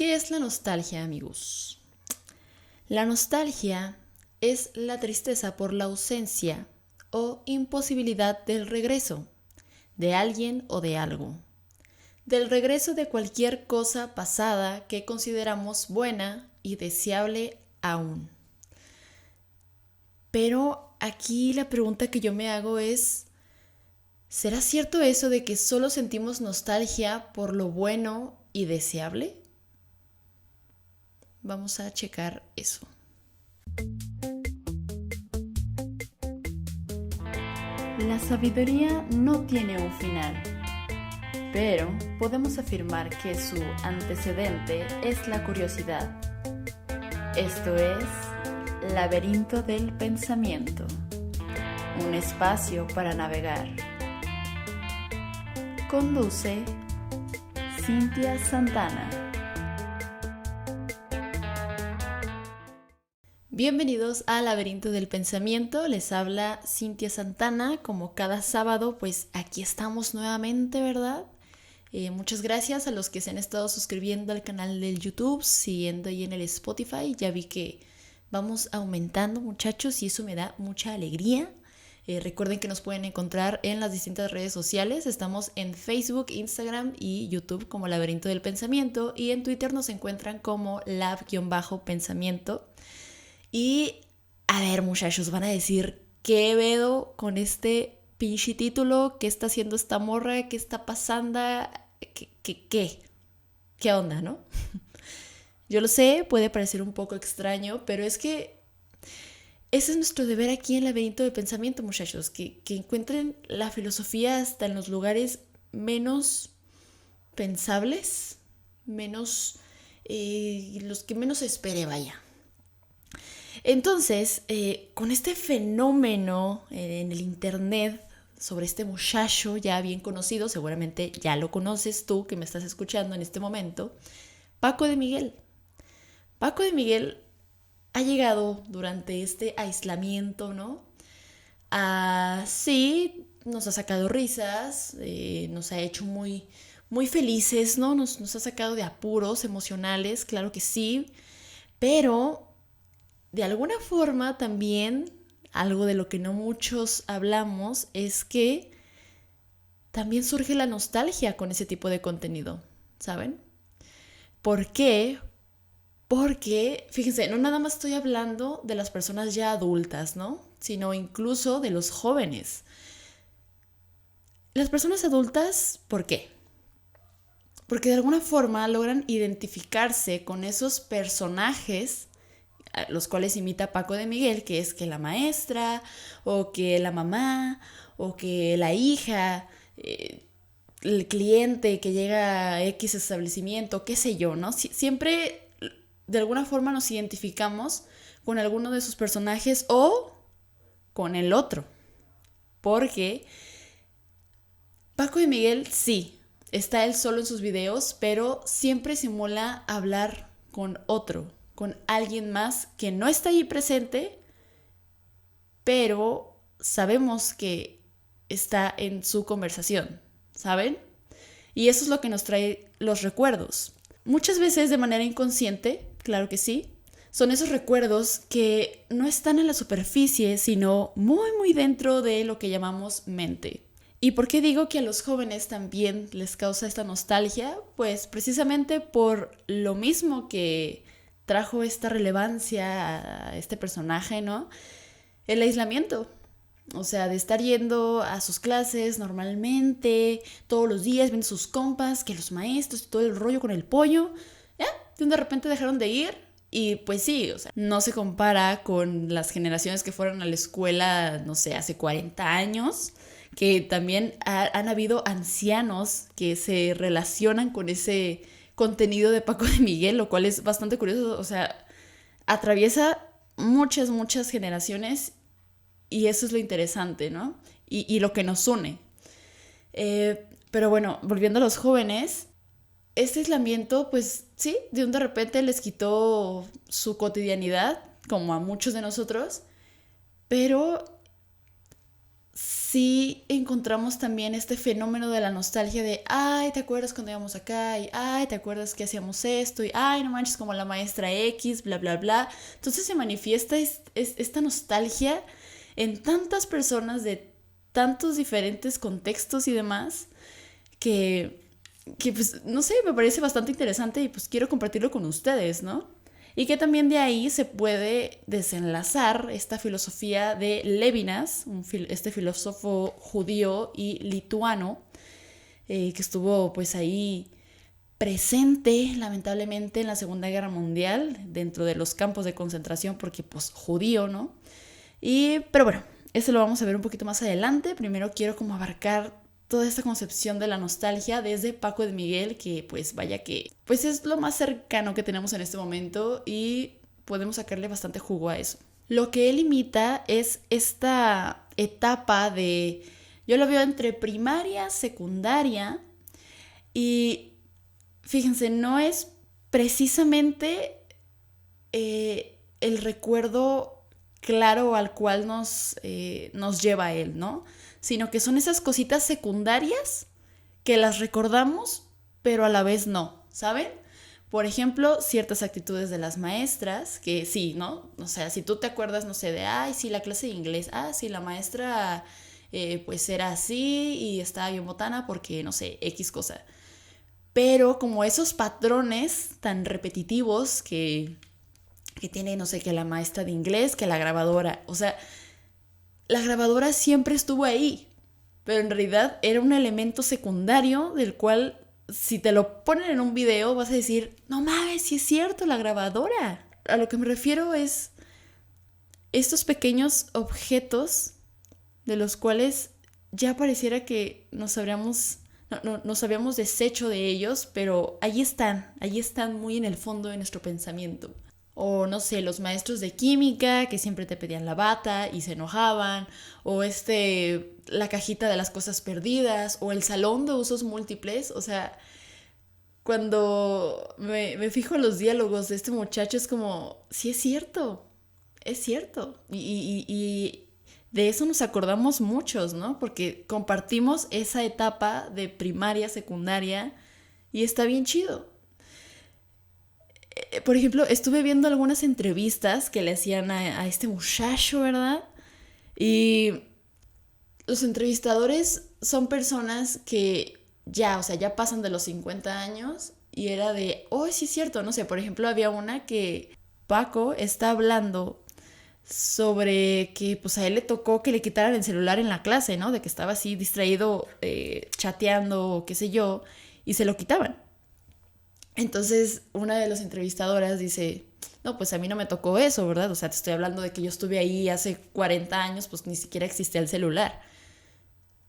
¿Qué es la nostalgia, amigos? La nostalgia es la tristeza por la ausencia o imposibilidad del regreso de alguien o de algo. Del regreso de cualquier cosa pasada que consideramos buena y deseable aún. Pero aquí la pregunta que yo me hago es, ¿será cierto eso de que solo sentimos nostalgia por lo bueno y deseable? Vamos a checar eso. La sabiduría no tiene un final, pero podemos afirmar que su antecedente es la curiosidad. Esto es Laberinto del Pensamiento, un espacio para navegar. Conduce Cintia Santana. Bienvenidos a Laberinto del Pensamiento, les habla Cintia Santana, como cada sábado, pues aquí estamos nuevamente, ¿verdad? Muchas gracias a los que se han estado suscribiendo al canal del YouTube, siguiendo ahí en el Spotify, ya vi que vamos aumentando, muchachos, y eso me da mucha alegría. Recuerden que nos pueden encontrar en las distintas redes sociales, estamos en Facebook, Instagram y YouTube como Laberinto del Pensamiento, y en Twitter nos encuentran como lab-pensamiento. Y a ver, muchachos, van a decir, ¿qué vedo con este pinche título? ¿Qué está haciendo esta morra? ¿Qué está pasando? ¿Qué onda, no? Yo lo sé, puede parecer un poco extraño, pero es que ese es nuestro deber aquí en Laberinto de Pensamiento, muchachos, que encuentren la filosofía hasta en los lugares menos pensables, menos, los que menos espere, vaya. Entonces, con este fenómeno en el internet sobre este muchacho ya bien conocido, seguramente ya lo conoces tú que me estás escuchando en este momento, Paco de Miguel. Paco de Miguel ha llegado durante este aislamiento, ¿no? Sí, nos ha sacado risas, nos ha hecho muy, muy felices, ¿no? Nos ha sacado de apuros emocionales, claro que sí, pero de alguna forma también, algo de lo que no muchos hablamos, es que también surge la nostalgia con ese tipo de contenido, ¿saben? ¿Por qué? Porque, fíjense, no nada más estoy hablando de las personas ya adultas, ¿no? Sino incluso de los jóvenes. Las personas adultas, ¿por qué? Porque de alguna forma logran identificarse con esos personajes los cuales imita Paco de Miguel, que es que la maestra, o que la mamá, o que la hija, el cliente que llega a X establecimiento, qué sé yo, ¿no? Siempre de alguna forma nos identificamos con alguno de sus personajes o con el otro. Porque Paco de Miguel sí, está él solo en sus videos, pero siempre simula hablar con otro, con alguien más que no está allí presente, pero sabemos que está en su conversación, ¿saben? Y eso es lo que nos trae los recuerdos. Muchas veces de manera inconsciente, claro que sí, son esos recuerdos que no están en la superficie, sino muy, muy dentro de lo que llamamos mente. ¿Y por qué digo que a los jóvenes también les causa esta nostalgia? Pues precisamente por lo mismo que trajo esta relevancia a este personaje, ¿no? El aislamiento. O sea, de estar yendo a sus clases normalmente, todos los días, viendo sus compas, que los maestros y todo el rollo con el pollo. ¿Ya? De repente dejaron de ir. Y pues sí, o sea, no se compara con las generaciones que fueron a la escuela, no sé, hace 40 años, que también han habido ancianos que se relacionan con ese contenido de Paco de Miguel, lo cual es bastante curioso, o sea, atraviesa muchas generaciones y eso es lo interesante, ¿no? Y lo que nos une. Pero bueno, volviendo a los jóvenes, este aislamiento, pues sí, de repente les quitó su cotidianidad, como a muchos de nosotros, pero sí encontramos también este fenómeno de la nostalgia de, ay, ¿te acuerdas cuando íbamos acá? Y, ay, ¿te acuerdas que hacíamos esto? Y, ay, no manches, como la maestra X, bla, bla, bla. Entonces se manifiesta esta nostalgia en tantas personas de tantos diferentes contextos y demás, que, que pues, no sé, me parece bastante interesante y pues quiero compartirlo con ustedes, ¿no? Y que también de ahí se puede desenlazar esta filosofía de Levinas, este filósofo judío y lituano, que estuvo pues ahí presente lamentablemente en la Segunda Guerra Mundial, dentro de los campos de concentración, porque pues judío, ¿no? Pero bueno, eso lo vamos a ver un poquito más adelante. Primero quiero como abarcar toda esta concepción de la nostalgia desde Paco de Miguel, que pues vaya que pues es lo más cercano que tenemos en este momento y podemos sacarle bastante jugo a eso. Lo que él imita es esta etapa de, yo lo veo entre primaria, secundaria, y fíjense, no es precisamente el recuerdo claro al cual nos lleva él, ¿no? Sino que son esas cositas secundarias que las recordamos, pero a la vez no, ¿saben? Por ejemplo, ciertas actitudes de las maestras, que sí, ¿no? O sea, si tú te acuerdas, no sé, de, ay, sí, la clase de inglés, ah, sí, la maestra pues era así y estaba bien botana porque, no sé, X cosa. Pero como esos patrones tan repetitivos que tiene, no sé, que la maestra de inglés, que la grabadora. O sea, la grabadora siempre estuvo ahí, pero en realidad era un elemento secundario del cual si te lo ponen en un video vas a decir, no mames, sí es cierto, la grabadora. A lo que me refiero es estos pequeños objetos de los cuales ya pareciera que nos habíamos deshecho de ellos, pero ahí están muy en el fondo de nuestro pensamiento. O no sé, los maestros de química que siempre te pedían la bata y se enojaban, o la cajita de las cosas perdidas, o el salón de usos múltiples. O sea, cuando me fijo en los diálogos de este muchacho es como, sí es cierto. Y de eso nos acordamos muchos, ¿no? Porque compartimos esa etapa de primaria, secundaria, y está bien chido. Por ejemplo, estuve viendo algunas entrevistas que le hacían a este muchacho, ¿verdad? Y los entrevistadores son personas que ya, o sea, ya pasan de los 50 años y era de, oh, sí es cierto, no sé, por ejemplo, había una que Paco está hablando sobre que pues a él le tocó que le quitaran el celular en la clase, ¿no? De que estaba así distraído chateando o qué sé yo, y se lo quitaban. Entonces, una de las entrevistadoras dice, no, pues a mí no me tocó eso, ¿verdad? O sea, te estoy hablando de que yo estuve ahí hace 40 años, pues ni siquiera existía el celular.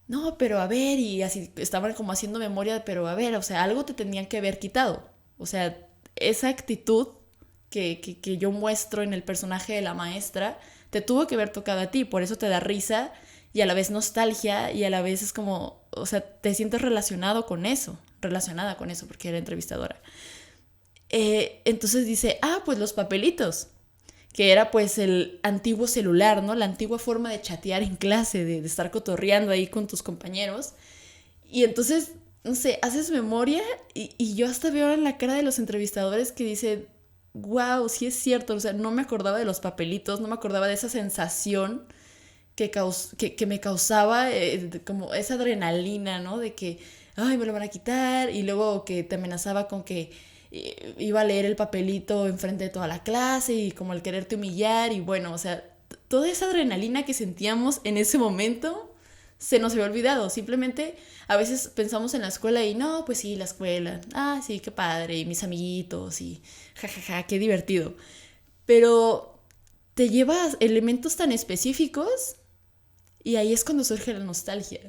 No, pero a ver, y así estaban como haciendo memoria, pero a ver, o sea, algo te tenían que haber quitado. O sea, esa actitud que yo muestro en el personaje de la maestra, te tuvo que haber tocado a ti, por eso te da risa y a la vez nostalgia y a la vez es como, o sea, te sientes relacionada con eso, porque era entrevistadora. Entonces dice, ah, pues los papelitos, que era pues el antiguo celular, ¿no? La antigua forma de chatear en clase, de estar cotorreando ahí con tus compañeros. Y entonces, no sé, haces memoria y yo hasta veo en la cara de los entrevistadores que dicen, wow, sí es cierto, o sea, no me acordaba de los papelitos, no me acordaba de esa sensación que me causaba como esa adrenalina, ¿no? De que, ay, me lo van a quitar y luego que te amenazaba con que iba a leer el papelito enfrente de toda la clase y como el quererte humillar y bueno, o sea, toda esa adrenalina que sentíamos en ese momento se nos había olvidado. Simplemente a veces pensamos en la escuela y no, pues sí, la escuela, ah, sí, qué padre, y mis amiguitos y jajaja, qué divertido. Pero te llevas elementos tan específicos y ahí es cuando surge la nostalgia.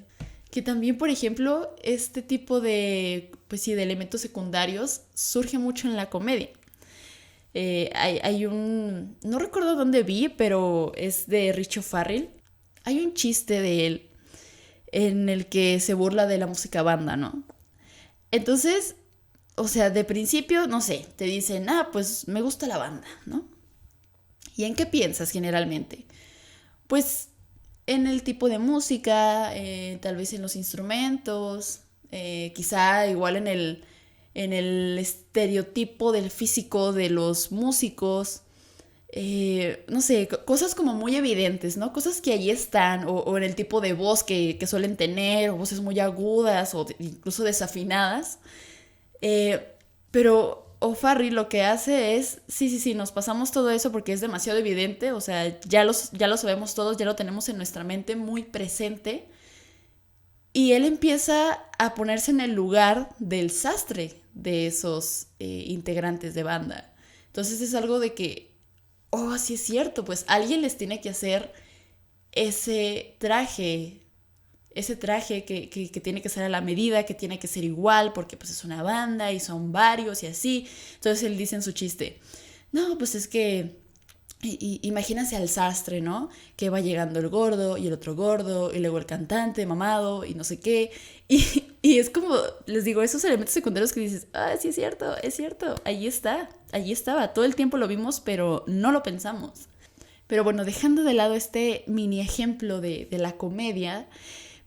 Que también, por ejemplo, este tipo de, pues sí, de elementos secundarios surge mucho en la comedia. Hay un, no recuerdo dónde vi, pero es de Richo Farrell. Hay un chiste de él en el que se burla de la música banda, ¿no? Entonces, o sea, de principio, no sé, te dicen, ah, pues me gusta la banda, ¿no? ¿Y en qué piensas generalmente? Pues en el tipo de música, tal vez en los instrumentos, quizá igual en el estereotipo del físico de los músicos. No sé, cosas como muy evidentes, ¿no? Cosas que ahí están, o en el tipo de voz que suelen tener, o voces muy agudas, o incluso desafinadas. Pero O'Farrill lo que hace es, sí, nos pasamos todo eso porque es demasiado evidente, o sea, ya lo sabemos todos, ya lo tenemos en nuestra mente muy presente. Y él empieza a ponerse en el lugar del sastre de esos integrantes de banda. Entonces es algo de que, oh, sí es cierto, pues alguien les tiene que hacer ese traje, que tiene que ser a la medida, que tiene que ser igual, porque pues es una banda y son varios y así. Entonces él dice en su chiste, no, pues es que imagínense al sastre, ¿no? Que va llegando el gordo y el otro gordo y luego el cantante mamado y no sé qué. Y es como, les digo, esos elementos secundarios que dices, ah, sí es cierto, allí estaba, todo el tiempo lo vimos, pero no lo pensamos. Pero bueno, dejando de lado este mini ejemplo de la comedia,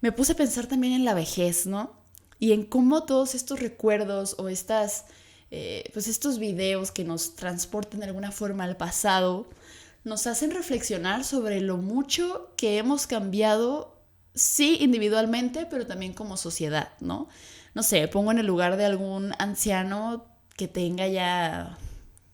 me puse a pensar también en la vejez, ¿no? Y en cómo todos estos recuerdos o pues estos videos que nos transportan de alguna forma al pasado, nos hacen reflexionar sobre lo mucho que hemos cambiado, sí, individualmente, pero también como sociedad, ¿no? No sé, pongo en el lugar de algún anciano que tenga ya,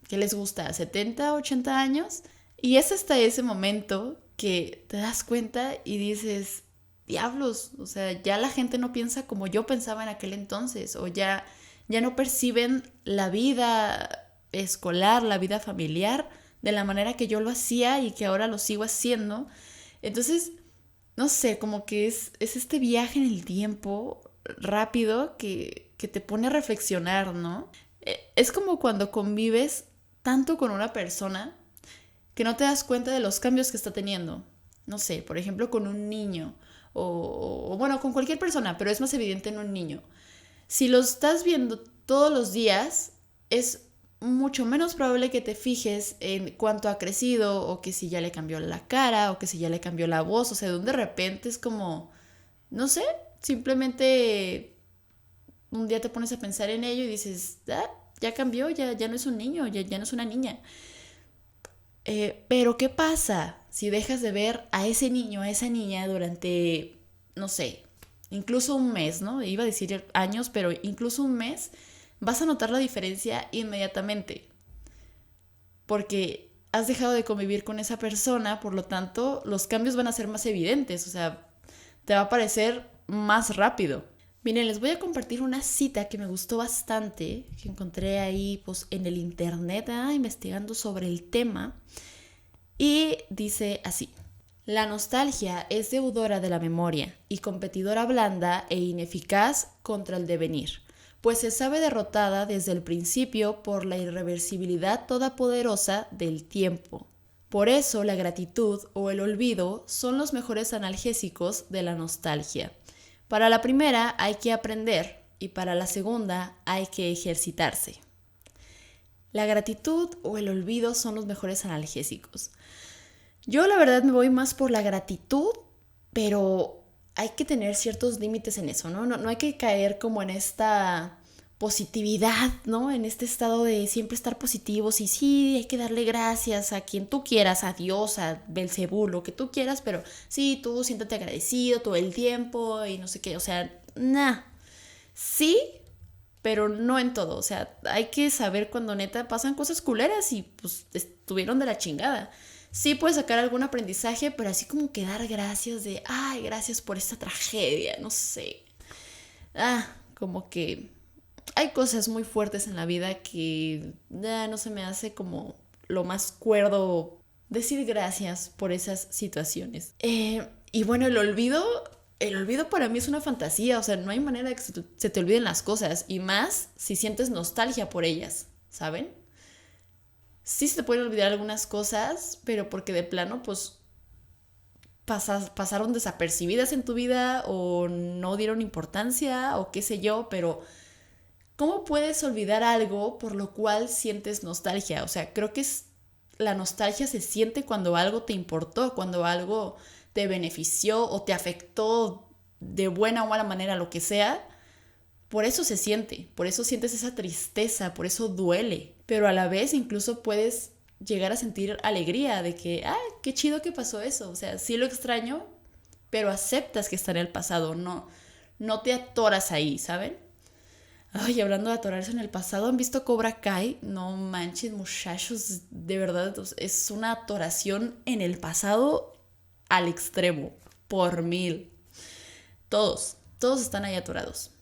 ¿qué les gusta? ¿70, 80 años? Y es hasta ese momento que te das cuenta y dices, diablos, o sea, ya la gente no piensa como yo pensaba en aquel entonces, o ya no perciben la vida escolar, la vida familiar, de la manera que yo lo hacía y que ahora lo sigo haciendo. Entonces, no sé, como que es este viaje en el tiempo rápido que te pone a reflexionar, ¿no? Es como cuando convives tanto con una persona que no te das cuenta de los cambios que está teniendo. No sé, por ejemplo, con un niño o bueno, con cualquier persona, pero es más evidente en un niño. Si lo estás viendo todos los días, es mucho menos probable que te fijes en cuánto ha crecido o que si ya le cambió la cara o que si ya le cambió la voz. O sea, de repente es como, no sé, simplemente un día te pones a pensar en ello y dices, ah, ya cambió, ya no es un niño, ya no es una niña. Pero ¿qué pasa si dejas de ver a ese niño, a esa niña durante, no sé, incluso un mes, ¿no? Iba a decir años, pero incluso un mes, vas a notar la diferencia inmediatamente. Porque has dejado de convivir con esa persona, por lo tanto, los cambios van a ser más evidentes, o sea, te va a parecer más rápido. Miren, les voy a compartir una cita que me gustó bastante, que encontré ahí pues, en el internet, investigando sobre el tema. Y dice así: la nostalgia es deudora de la memoria y competidora blanda e ineficaz contra el devenir, pues se sabe derrotada desde el principio por la irreversibilidad todopoderosa del tiempo. Por eso la gratitud o el olvido son los mejores analgésicos de la nostalgia. Para la primera hay que aprender y para la segunda hay que ejercitarse. La gratitud o el olvido son los mejores analgésicos. Yo la verdad me voy más por la gratitud, pero hay que tener ciertos límites en eso, ¿no? No hay que caer como en esta positividad, ¿no? En este estado de siempre estar positivos y sí, hay que darle gracias a quien tú quieras, a Dios, a Belcebú, lo que tú quieras, pero sí, tú siéntate agradecido todo el tiempo y no sé qué, o sea, sí, pero no en todo, o sea, hay que saber cuando neta pasan cosas culeras y pues estuvieron de la chingada. Sí puedes sacar algún aprendizaje, pero así como que dar gracias de, ay, gracias por esta tragedia, no sé. Como que hay cosas muy fuertes en la vida que no se me hace como lo más cuerdo decir gracias por esas situaciones. Y bueno, el olvido para mí es una fantasía, o sea, no hay manera de que se te olviden las cosas, y más si sientes nostalgia por ellas, ¿saben? Sí se te pueden olvidar algunas cosas, pero porque de plano, pues, pasaron desapercibidas en tu vida o no dieron importancia o qué sé yo, pero ¿cómo puedes olvidar algo por lo cual sientes nostalgia? O sea, creo que la nostalgia se siente cuando algo te importó, cuando algo te benefició o te afectó de buena o mala manera, lo que sea, por eso se siente, por eso sientes esa tristeza, por eso duele. Pero a la vez incluso puedes llegar a sentir alegría de que, qué chido que pasó eso. O sea, sí lo extraño, pero aceptas que está en el pasado, no te atoras ahí, ¿saben? Ay, hablando de atorarse en el pasado, ¿han visto Cobra Kai? No manches, muchachos, de verdad, es una atoración en el pasado al extremo, por 1000. Todos están ahí atorados.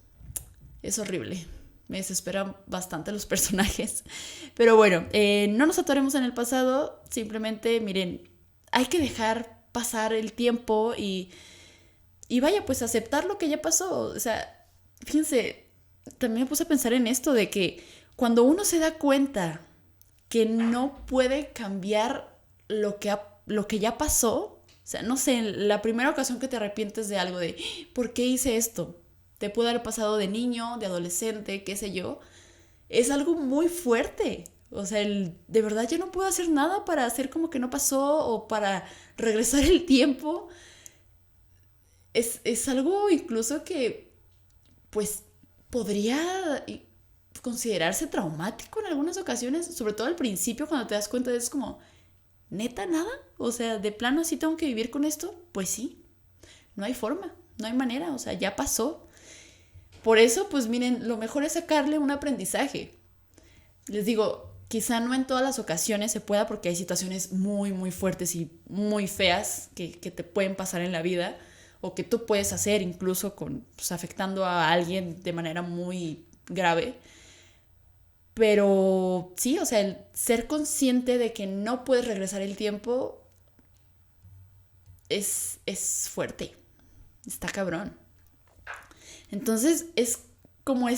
Es horrible. Me desesperan bastante los personajes. Pero bueno, no nos atoremos en el pasado. Simplemente, miren, hay que dejar pasar el tiempo y vaya, pues aceptar lo que ya pasó. O sea, fíjense, también me puse a pensar en esto de que cuando uno se da cuenta que no puede cambiar lo que ya pasó, o sea, no sé, en la primera ocasión que te arrepientes de algo, de ¿por qué hice esto? Te puede haber pasado de niño, de adolescente, qué sé yo. Es algo muy fuerte. O sea, de verdad yo no puedo hacer nada para hacer como que no pasó o para regresar el tiempo. Es algo incluso que, pues, podría considerarse traumático en algunas ocasiones, sobre todo al principio cuando te das cuenta de eso, es como, ¿neta nada? O sea, ¿de plano así tengo que vivir con esto? Pues sí, no hay forma, no hay manera, o sea, ya pasó. Por eso, pues miren, lo mejor es sacarle un aprendizaje. Les digo, quizá no en todas las ocasiones se pueda porque hay situaciones muy, muy fuertes y muy feas que te pueden pasar en la vida o que tú puedes hacer incluso pues, afectando a alguien de manera muy grave. Pero sí, o sea, el ser consciente de que no puedes regresar el tiempo es fuerte, está cabrón. Entonces es como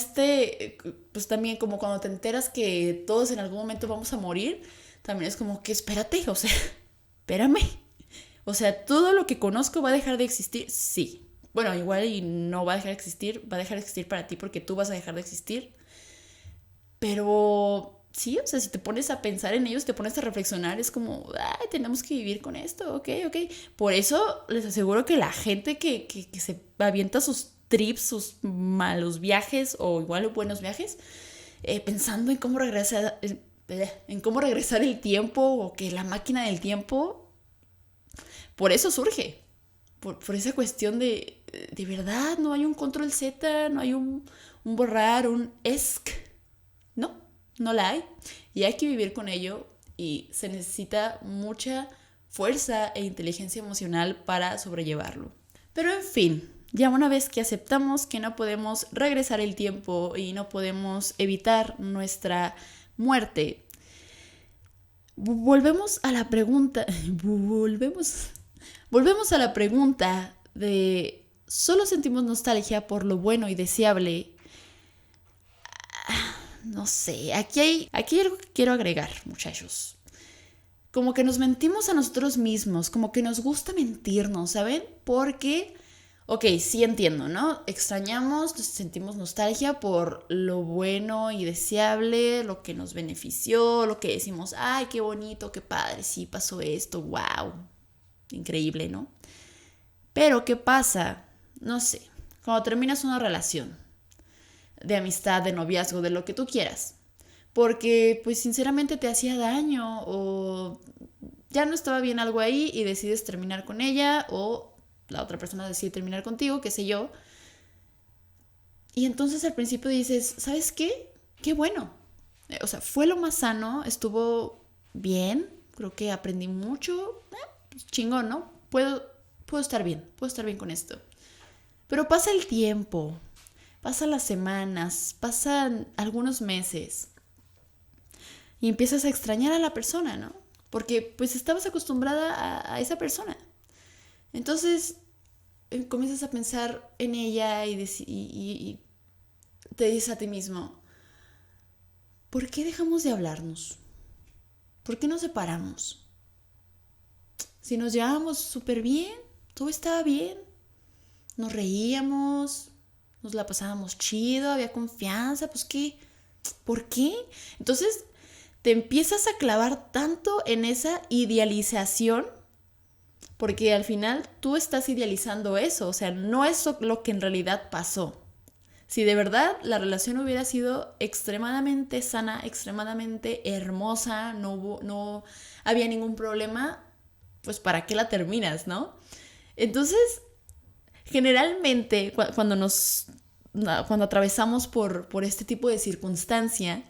pues también como cuando te enteras que todos en algún momento vamos a morir, también es como que espérate, o sea, espérame. O sea, todo lo que conozco va a dejar de existir, sí. Bueno, igual y no va a dejar de existir, va a dejar de existir para ti porque tú vas a dejar de existir. Pero sí, o sea, si te pones a pensar en ellos, te pones a reflexionar, es como, tenemos que vivir con esto, ok. Por eso les aseguro que la gente que se avienta sus trips, sus malos viajes o igual buenos viajes, pensando en cómo regresar el tiempo o que la máquina del tiempo, por eso surge. Por esa cuestión de verdad, no hay un control Z, no hay un borrar, un ESC. No la hay. Y hay que vivir con ello y se necesita mucha fuerza e inteligencia emocional para sobrellevarlo. Pero en fin, ya una vez que aceptamos que no podemos regresar el tiempo y no podemos evitar nuestra muerte, volvemos a la pregunta de ¿solo sentimos nostalgia por lo bueno y deseable? No sé, aquí hay algo que quiero agregar, muchachos. Como que nos mentimos a nosotros mismos, como que nos gusta mentirnos, ¿saben? Porque, ok, sí entiendo, ¿no? Extrañamos, sentimos nostalgia por lo bueno y deseable, lo que nos benefició, lo que decimos, ay, qué bonito, qué padre, sí pasó esto, wow, increíble, ¿no? Pero, ¿qué pasa? No sé, cuando terminas una relación de amistad, de noviazgo, de lo que tú quieras, porque pues sinceramente te hacía daño o ya no estaba bien algo ahí y decides terminar con ella o la otra persona decide terminar contigo, qué sé yo, y entonces al principio dices, ¿sabes qué? Qué bueno, o sea, fue lo más sano, estuvo bien, creo que aprendí mucho, pues chingón, ¿no? Puedo estar bien con esto. Pero pasa el tiempo, pasan las semanas, pasan algunos meses y empiezas a extrañar a la persona, ¿no? Porque pues estabas acostumbrada a esa persona. Entonces comienzas a pensar en ella y te dices a ti mismo, ¿por qué dejamos de hablarnos? ¿Por qué nos separamos? Si nos llevábamos súper bien, todo estaba bien, nos reíamos, nos la pasábamos chido, había confianza, pues ¿qué? ¿Por qué? Entonces te empiezas a clavar tanto en esa idealización porque al final tú estás idealizando eso, o sea, no es lo que en realidad pasó. Si de verdad la relación hubiera sido extremadamente sana, extremadamente hermosa, no había ningún problema, pues ¿para qué la terminas, no? Entonces, generalmente cuando atravesamos por este tipo de circunstancia,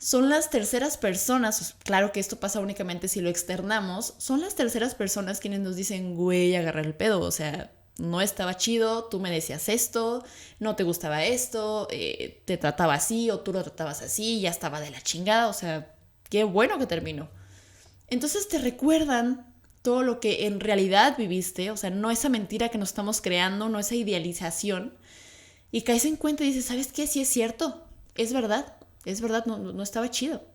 son las terceras personas, claro que esto pasa únicamente si lo externamos, son las terceras personas quienes nos dicen, güey, agarra el pedo, o sea, no estaba chido, tú me decías esto, no te gustaba esto, te trataba así o tú lo tratabas así, ya estaba de la chingada, o sea, qué bueno que terminó. Entonces te recuerdan todo lo que en realidad viviste, o sea, no esa mentira que nos estamos creando, no esa idealización, y caes en cuenta y dices, ¿sabes qué? Sí es cierto, es verdad, no estaba chido.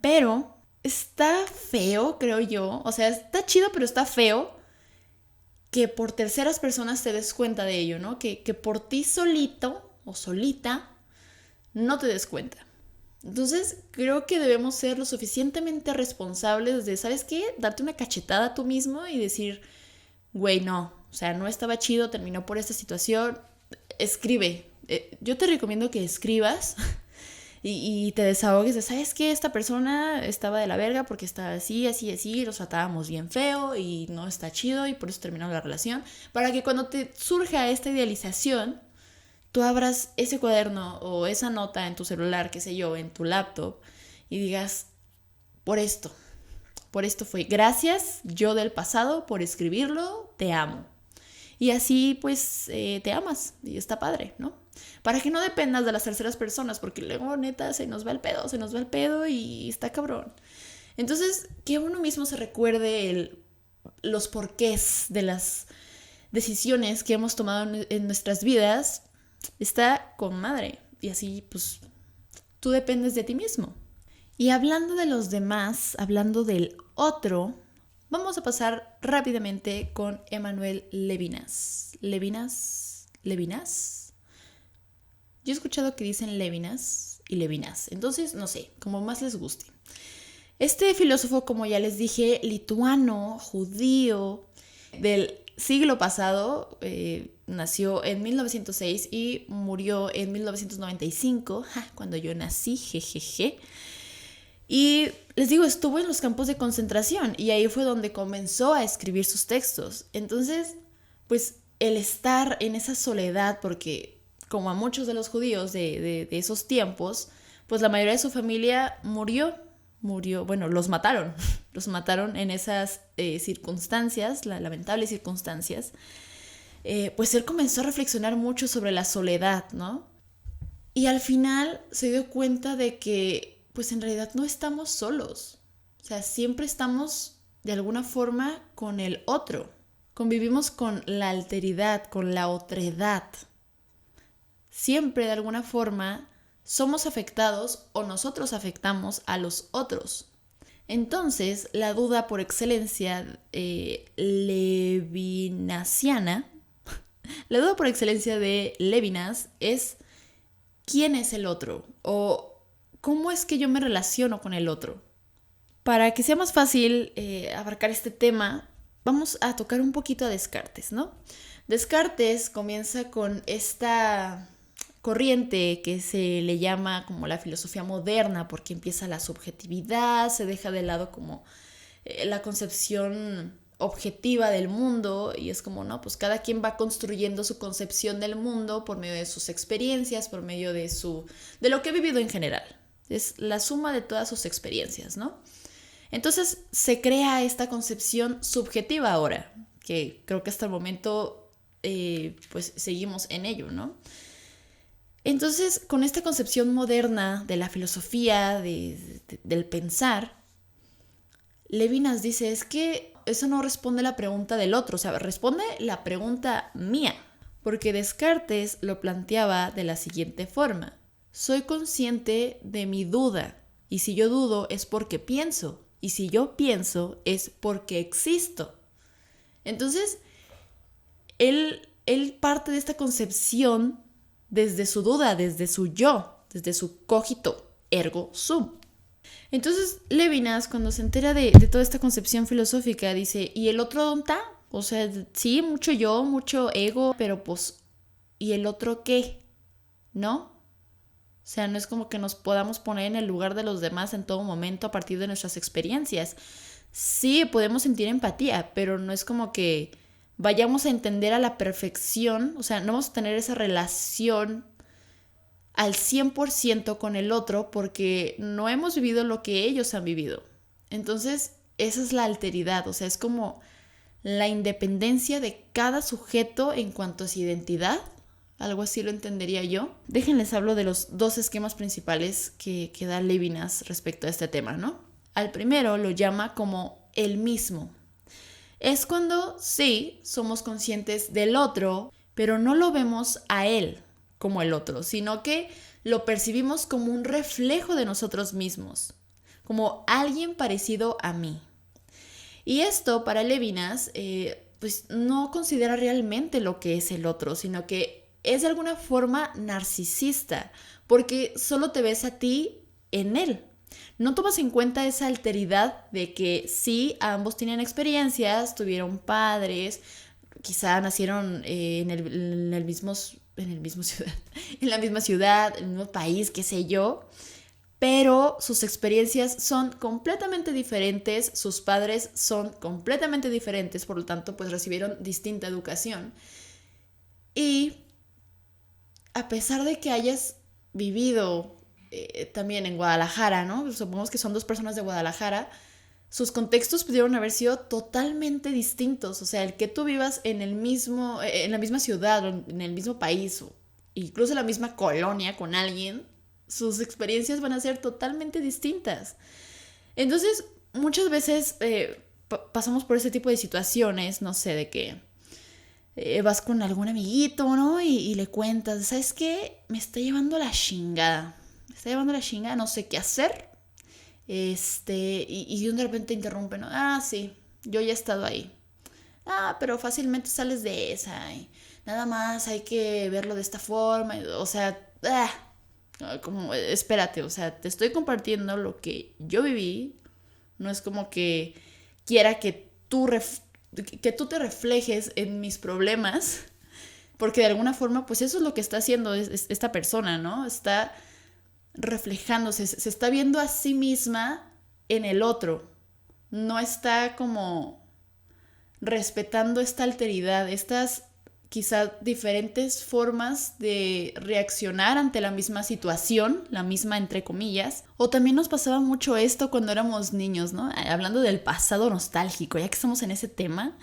Pero está feo, creo yo, o sea, está chido, pero está feo que por terceras personas te des cuenta de ello, ¿no? Que por ti solito o solita no te des cuenta. Entonces, creo que debemos ser lo suficientemente responsables de, ¿sabes qué? Darte una cachetada a tú mismo y decir, güey, no, o sea, no estaba chido, terminó por esta situación, escribe. Yo te recomiendo que escribas y te desahogues de, ¿sabes qué? Esta persona estaba de la verga porque estaba así, así, así, los tratábamos bien feo y no está chido y por eso terminó la relación. Para que cuando te surja esta idealización, tú abras ese cuaderno o esa nota en tu celular, qué sé yo, en tu laptop y digas, por esto fue. Gracias, yo del pasado, por escribirlo, te amo. Y así pues te amas y está padre, ¿no? Para que no dependas de las terceras personas, porque luego neta se nos va el pedo y está cabrón. Entonces, que uno mismo se recuerde los porqués de las decisiones que hemos tomado en nuestras vidas, está con madre. Y así pues tú dependes de ti mismo. Y hablando de los demás, hablando del otro, vamos a pasar rápidamente con Emmanuel Levinas. ¿Levinas? Yo he escuchado que dicen Levinas y Levinas. Entonces, no sé, como más les guste. Este filósofo, como ya les dije, lituano, judío, del siglo pasado, nació en 1906 y murió en 1995, cuando yo nací, jejeje. Y les digo, estuvo en los campos de concentración y ahí fue donde comenzó a escribir sus textos. Entonces, pues el estar en esa soledad, porque como a muchos de los judíos de esos tiempos, pues la mayoría de su familia murió, bueno, los mataron en esas circunstancias, lamentables circunstancias. Pues él comenzó a reflexionar mucho sobre la soledad, ¿no? Y al final se dio cuenta de que pues en realidad no estamos solos. O sea, siempre estamos de alguna forma con el otro. Convivimos con la alteridad, con la otredad. Siempre de alguna forma somos afectados o nosotros afectamos a los otros. Entonces, la duda por excelencia levinasiana, la duda por excelencia de Levinas es ¿quién es el otro? O ¿cómo es que yo me relaciono con el otro? Para que sea más fácil abarcar este tema, vamos a tocar un poquito a Descartes, ¿no? Descartes comienza con esta corriente que se le llama como la filosofía moderna, porque empieza la subjetividad, se deja de lado como la concepción objetiva del mundo y es como, no, pues cada quien va construyendo su concepción del mundo por medio de sus experiencias, por medio de lo que ha vivido en general. Es la suma de todas sus experiencias, ¿no? Entonces se crea esta concepción subjetiva ahora, que creo que hasta el momento pues seguimos en ello, ¿no? Entonces, con esta concepción moderna de la filosofía, del pensar, Levinas dice, es que eso no responde a la pregunta del otro, o sea, responde la pregunta mía, porque Descartes lo planteaba de la siguiente forma. Soy consciente de mi duda, y si yo dudo es porque pienso, y si yo pienso es porque existo. Entonces, él parte de esta concepción desde su duda, desde su yo, desde su cogito, ergo sum. Entonces Levinas, cuando se entera de toda esta concepción filosófica, dice, ¿y el otro dónde está? O sea, sí, mucho yo, mucho ego, pero pues, ¿y el otro qué? ¿No? O sea, no es como que nos podamos poner en el lugar de los demás en todo momento a partir de nuestras experiencias. Sí, podemos sentir empatía, pero no es como que vayamos a entender a la perfección, o sea, no vamos a tener esa relación al 100% con el otro porque no hemos vivido lo que ellos han vivido. Entonces, esa es la alteridad, o sea, es como la independencia de cada sujeto en cuanto a su identidad. Algo así lo entendería yo. Déjenles hablo de los dos esquemas principales que da Levinas respecto a este tema, ¿no? Al primero lo llama como el mismo. Es cuando sí somos conscientes del otro, pero no lo vemos a él como el otro, sino que lo percibimos como un reflejo de nosotros mismos, como alguien parecido a mí. Y esto para Levinas, pues no considera realmente lo que es el otro, sino que es de alguna forma narcisista, porque solo te ves a ti en él. No tomas en cuenta esa alteridad de que sí, ambos tienen experiencias, tuvieron padres, quizá nacieron en el mismo ciudad, en la misma ciudad, en el mismo país, qué sé yo, pero sus experiencias son completamente diferentes, sus padres son completamente diferentes, por lo tanto, pues recibieron distinta educación. Y a pesar de que hayas vivido también en Guadalajara, ¿no? Supongamos que son dos personas de Guadalajara, sus contextos pudieron haber sido totalmente distintos. O sea, el que tú vivas en en la misma ciudad, o en el mismo país, o incluso en la misma colonia con alguien, sus experiencias van a ser totalmente distintas. Entonces, muchas veces pasamos por ese tipo de situaciones, no sé, de que vas con algún amiguito, ¿no? Y le cuentas, ¿sabes qué? Me está llevando la chingada. Me está llevando la chingada, no sé qué hacer. Y de repente interrumpe, ¿no? Ah, sí, yo ya he estado ahí. Ah, pero fácilmente sales de esa. Y nada más hay que verlo de esta forma. O sea, como, espérate, o sea, te estoy compartiendo lo que yo viví. No es como que quiera que tú te reflejes en mis problemas, porque de alguna forma, pues eso es lo que está haciendo esta persona, ¿no? Está reflejándose, se está viendo a sí misma en el otro. No está como respetando esta alteridad, estas quizá diferentes formas de reaccionar ante la misma situación, la misma entre comillas. O también nos pasaba mucho esto cuando éramos niños, ¿no? Hablando del pasado nostálgico, ya que estamos en ese tema.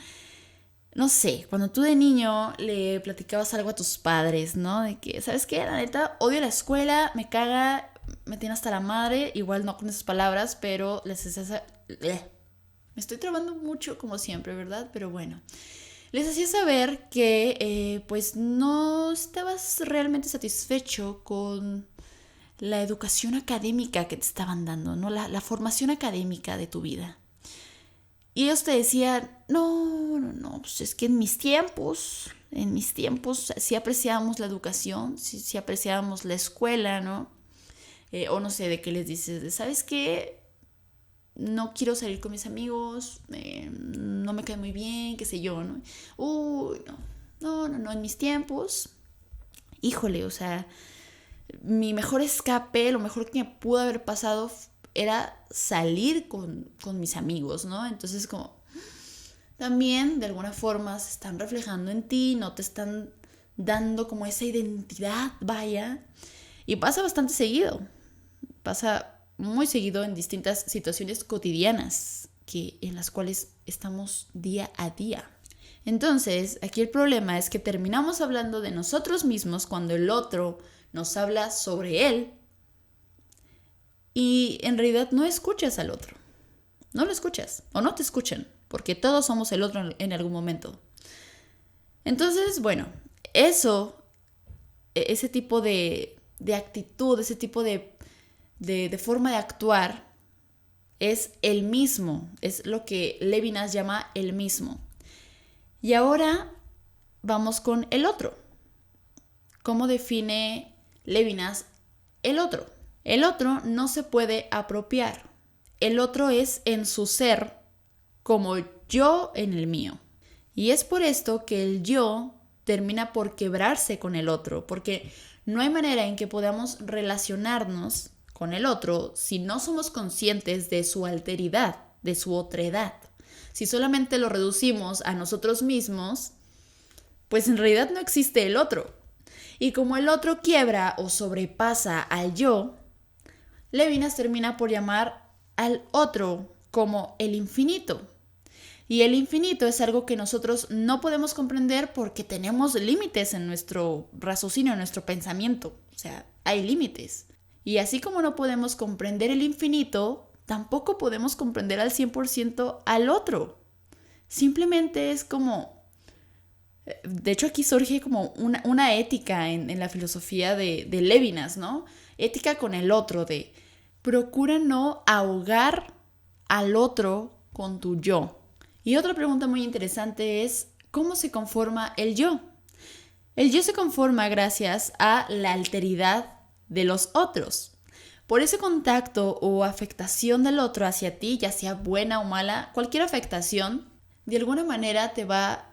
No sé, cuando tú de niño le platicabas algo a tus padres, ¿no? De que, ¿sabes qué? La neta, odio la escuela, me caga, me tiene hasta la madre. Igual no con esas palabras, pero les hacía... Me estoy trabando mucho como siempre, ¿verdad? Pero bueno. Les hacía saber que pues no estabas realmente satisfecho con la educación académica que te estaban dando, ¿no? La formación académica de tu vida. Y ellos te decían, no, pues es que en mis tiempos sí apreciábamos la educación, sí apreciábamos la escuela, ¿no? O no sé, de qué les dices, ¿sabes qué? No quiero salir con mis amigos, no me cae muy bien, qué sé yo, ¿no? Uy, no, en mis tiempos, híjole, o sea, mi mejor escape, lo mejor que me pudo haber pasado era salir con mis amigos, ¿no? Entonces como también de alguna forma se están reflejando en ti, no te están dando como esa identidad, vaya, y pasa bastante seguido, pasa muy seguido en distintas situaciones cotidianas en las cuales estamos día a día. Entonces, aquí el problema es que terminamos hablando de nosotros mismos cuando el otro nos habla sobre él y en realidad no escuchas al otro. No lo escuchas o no te escuchan, porque todos somos el otro en algún momento. Entonces, bueno, ese tipo de actitud, ese tipo de forma de actuar es el mismo, es lo que Levinas llama el mismo. Y ahora vamos con el otro. ¿Cómo define Levinas el otro? El otro no se puede apropiar. el otro es en su ser como yo en el mío. Y es por esto que el yo termina por quebrarse con el otro, porque no hay manera en que podamos relacionarnos con el otro si no somos conscientes de su alteridad, de su otredad. Si solamente lo reducimos a nosotros mismos, pues en realidad no existe el otro. Y como el otro quiebra o sobrepasa al yo, Lévinas termina por llamar al otro como el infinito. Y el infinito es algo que nosotros no podemos comprender porque tenemos límites en nuestro raciocinio, en nuestro pensamiento. O sea, hay límites. Y así como no podemos comprender el infinito, tampoco podemos comprender al 100% al otro. Simplemente es como... De hecho, aquí surge como una ética en la filosofía de Lévinas, ¿no? Ética con el otro, de procura no ahogar al otro con tu yo. Y otra pregunta muy interesante es, ¿cómo se conforma el yo? El yo se conforma gracias a la alteridad de los otros. Por ese contacto o afectación del otro hacia ti, ya sea buena o mala, cualquier afectación, de alguna manera te va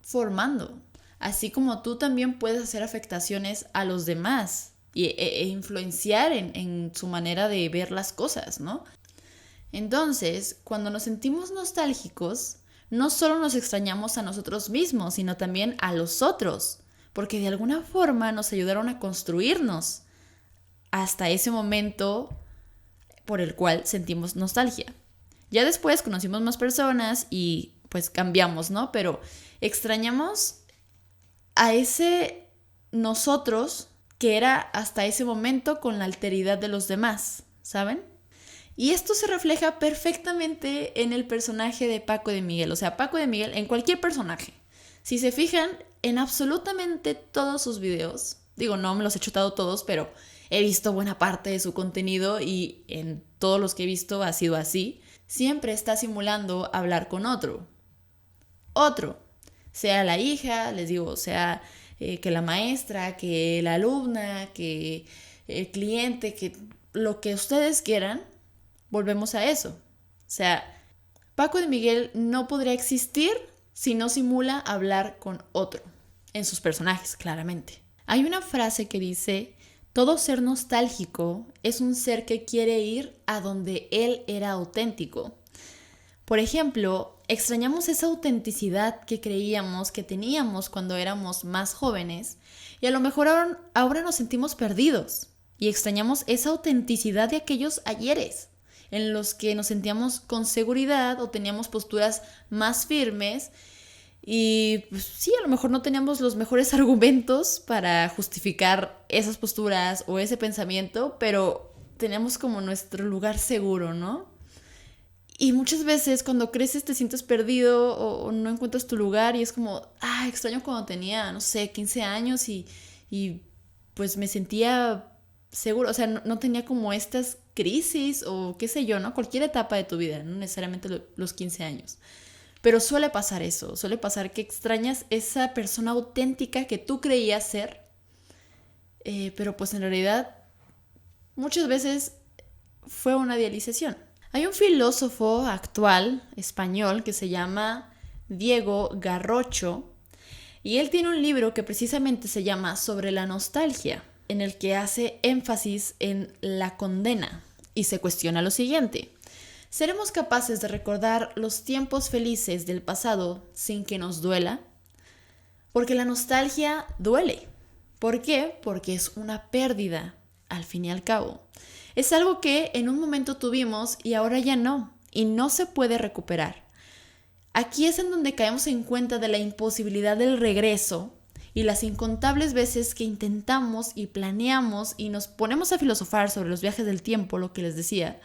formando. Así como tú también puedes hacer afectaciones a los demás e influenciar en su manera de ver las cosas, ¿no? Entonces, cuando nos sentimos nostálgicos, no solo nos extrañamos a nosotros mismos, sino también a los otros, porque de alguna forma nos ayudaron a construirnos hasta ese momento por el cual sentimos nostalgia. Ya después conocimos más personas y pues cambiamos, ¿no? Pero extrañamos a ese nosotros que era hasta ese momento con la alteridad de los demás, ¿saben? Y esto se refleja perfectamente en el personaje de Paco de Miguel. O sea, Paco de Miguel en cualquier personaje. Si se fijan en absolutamente todos sus videos, digo, no me los he chutado todos, pero he visto buena parte de su contenido y en todos los que he visto ha sido así. Siempre está simulando hablar con otro. Otro. Sea la hija, les digo, sea que la maestra, que la alumna, que el cliente, que lo que ustedes quieran. Volvemos a eso. O sea, Paco de Miguel no podría existir si no simula hablar con otro. En sus personajes, claramente. Hay una frase que dice, todo ser nostálgico es un ser que quiere ir a donde él era auténtico. Por ejemplo, extrañamos esa autenticidad que creíamos que teníamos cuando éramos más jóvenes y a lo mejor ahora nos sentimos perdidos y extrañamos esa autenticidad de aquellos ayeres en los que nos sentíamos con seguridad o teníamos posturas más firmes y pues, sí, a lo mejor no teníamos los mejores argumentos para justificar esas posturas o ese pensamiento, pero teníamos como nuestro lugar seguro, ¿no? Y muchas veces cuando creces te sientes perdido o no encuentras tu lugar y es como, extraño cuando tenía, no sé, 15 años y pues me sentía seguro, o sea, no tenía como estas crisis o qué sé yo, ¿no? Cualquier etapa de tu vida, no necesariamente los 15 años. Pero suele pasar eso, suele pasar que extrañas esa persona auténtica que tú creías ser, pero pues en realidad muchas veces fue una idealización. Hay un filósofo actual español que se llama Diego Garrocho y él tiene un libro que precisamente se llama Sobre la nostalgia, en el que hace énfasis en la condena y se cuestiona lo siguiente. ¿Seremos capaces de recordar los tiempos felices del pasado sin que nos duela? Porque la nostalgia duele. ¿Por qué? Porque es una pérdida, al fin y al cabo. Es algo que en un momento tuvimos y ahora ya no, y no se puede recuperar. Aquí es en donde caemos en cuenta de la imposibilidad del regreso y las incontables veces que intentamos y planeamos y nos ponemos a filosofar sobre los viajes del tiempo, lo que les decía,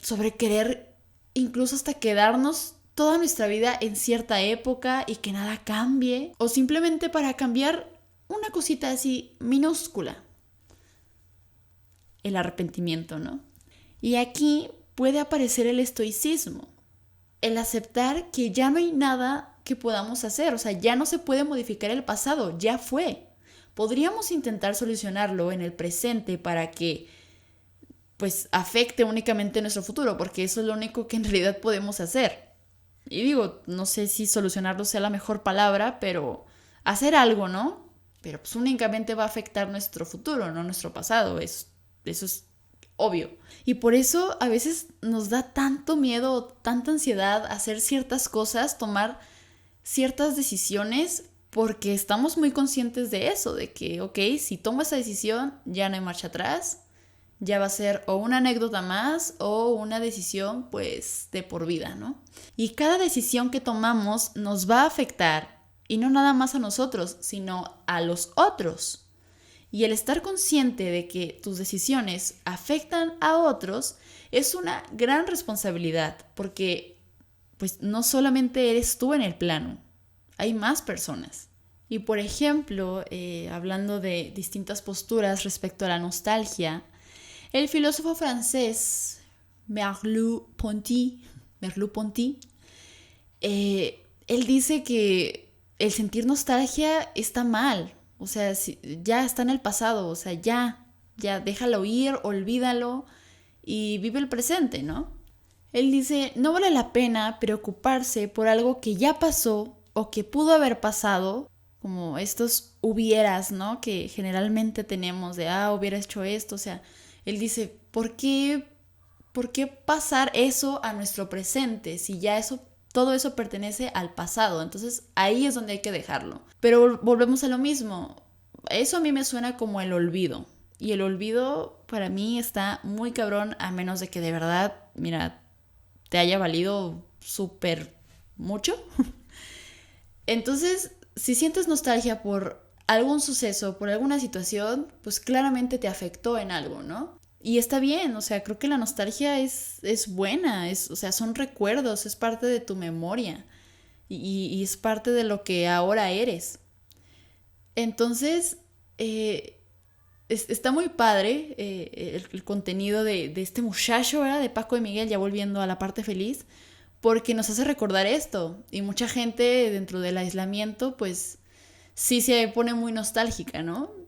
sobre querer incluso hasta quedarnos toda nuestra vida en cierta época y que nada cambie, o simplemente para cambiar una cosita así minúscula. El arrepentimiento, ¿no? Y aquí puede aparecer el estoicismo, el aceptar que ya no hay nada que podamos hacer, o sea, ya no se puede modificar el pasado, ya fue. Podríamos intentar solucionarlo en el presente para que pues afecte únicamente nuestro futuro, porque eso es lo único que en realidad podemos hacer. Y digo, no sé si solucionarlo sea la mejor palabra, pero hacer algo, ¿no? Pero pues únicamente va a afectar nuestro futuro, no nuestro pasado. Eso es obvio. Y por eso a veces nos da tanto miedo, tanta ansiedad hacer ciertas cosas, tomar ciertas decisiones, porque estamos muy conscientes de eso, de que, ok, si tomo esa decisión, ya no hay marcha atrás, ya va a ser o una anécdota más o una decisión pues de por vida, ¿no? Y cada decisión que tomamos nos va a afectar, y no nada más a nosotros, sino a los otros. Y el estar consciente de que tus decisiones afectan a otros es una gran responsabilidad, porque pues no solamente eres tú en el plano, hay más personas. Y por ejemplo, hablando de distintas posturas respecto a la nostalgia, el filósofo francés Merleau-Ponty, él dice que el sentir nostalgia está mal. O sea, ya está en el pasado, o sea, ya déjalo ir, olvídalo y vive el presente, ¿no? Él dice, no vale la pena preocuparse por algo que ya pasó o que pudo haber pasado, como estos hubieras, ¿no? Que generalmente tenemos de, hubiera hecho esto, o sea, él dice, ¿por qué pasar eso a nuestro presente si ya todo eso pertenece al pasado? Entonces ahí es donde hay que dejarlo. Pero volvemos a lo mismo. Eso a mí me suena como el olvido. Y el olvido para mí está muy cabrón, a menos de que de verdad, mira, te haya valido súper mucho. Entonces, si sientes nostalgia por algún suceso, por alguna situación, pues claramente te afectó en algo, ¿no? Y está bien, o sea, creo que la nostalgia es buena, o sea, son recuerdos, es parte de tu memoria y es parte de lo que ahora eres. Entonces, está muy padre el contenido de este muchacho, ¿verdad? De Paco de Miguel, ya volviendo a la parte feliz, porque nos hace recordar esto. Y mucha gente dentro del aislamiento, pues sí se pone muy nostálgica, ¿no?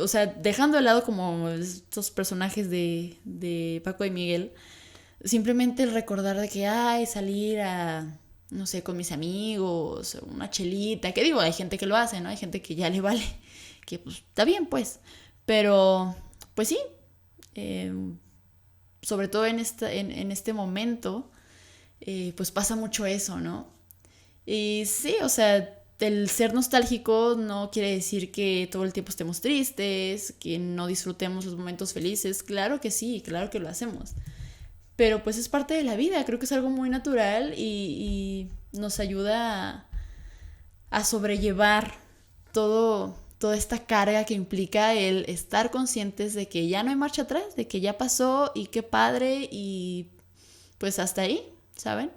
O sea, dejando de lado como estos personajes de Paco y Miguel, simplemente el recordar de que, salir a, no sé, con mis amigos, una chelita, que digo, hay gente que lo hace, ¿no? Hay gente que ya le vale, que pues está bien, pues. Pero, pues sí, sobre todo en este momento, pues pasa mucho eso, ¿no? Y sí, o sea, el ser nostálgico no quiere decir que todo el tiempo estemos tristes, que no disfrutemos los momentos felices. Claro que sí, claro que lo hacemos. Pero pues es parte de la vida, creo que es algo muy natural y nos ayuda a sobrellevar toda esta carga que implica el estar conscientes de que ya no hay marcha atrás, de que ya pasó y qué padre y pues hasta ahí, ¿saben?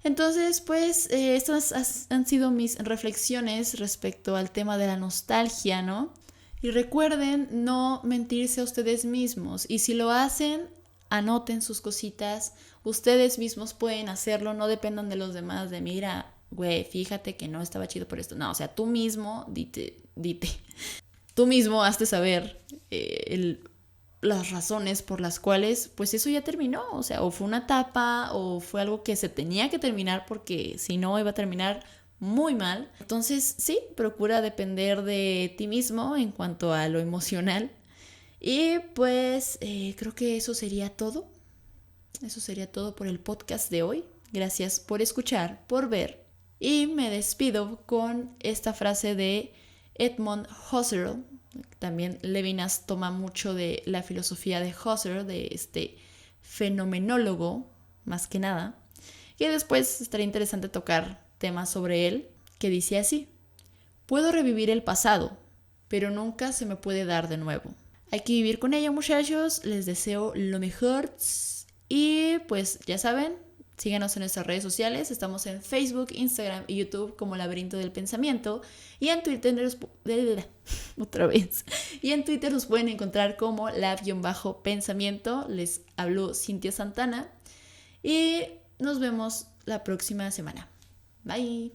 Entonces, pues, estas han sido mis reflexiones respecto al tema de la nostalgia, ¿no? Y recuerden no mentirse a ustedes mismos. Y si lo hacen, anoten sus cositas. Ustedes mismos pueden hacerlo, no dependan de los demás, de mira, güey, fíjate que no estaba chido por esto. No, o sea, tú mismo, dite. Tú mismo hazte saber las razones por las cuales pues eso ya terminó, o sea, o fue una etapa o fue algo que se tenía que terminar porque si no iba a terminar muy mal. Entonces sí, procura depender de ti mismo en cuanto a lo emocional y pues creo que eso sería todo por el podcast de hoy. Gracias por escuchar, por ver y me despido con esta frase de Edmund Husserl. También Levinas toma mucho de la filosofía de Husserl, de este fenomenólogo, más que nada. Y después estaría interesante tocar temas sobre él, que dice así: puedo revivir el pasado, pero nunca se me puede dar de nuevo. Hay que vivir con ello, muchachos. Les deseo lo mejor. Y pues ya saben, síganos en nuestras redes sociales. Estamos en Facebook, Instagram y YouTube como Laberinto del Pensamiento. Y en Twitter Y en Twitter nos pueden encontrar como lab-pensamiento. Les habló Cintia Santana. Y nos vemos la próxima semana. Bye.